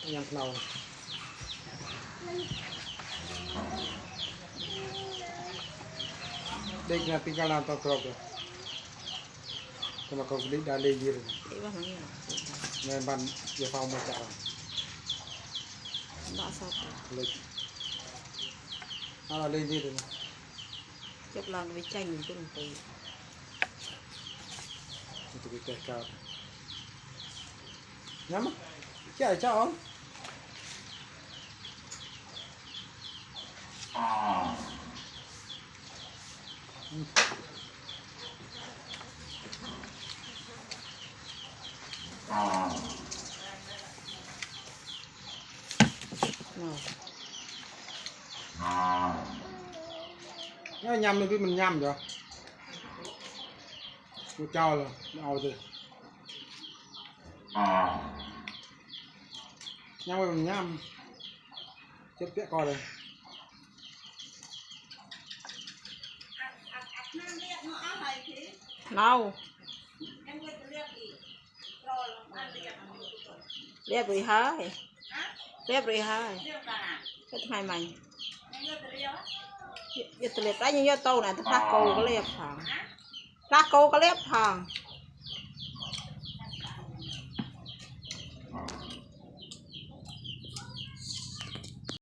nhằm nào đây là tinggal nonton krok ya sama krok ini dah lejir memang dia mau macam Nggak satu. Nó lên đi rồi. Chụp lần với chanh mình cũng tùy. Itu kita cao. Nhắm. Chạy cho ông. Nó nhầm được mình nhầm rồi. Nó cho rồi, ao rồi. Nhầm rồi mình nhầm. Chết tiện coi đây. Nào. Liệp rồi hai. Liệp rồi hai. Cái hai mày. Giờ tôi liệp đấy nhưng giờ tôi này tôi phát cô có liệp thằng. Phát cô có liệp thằng.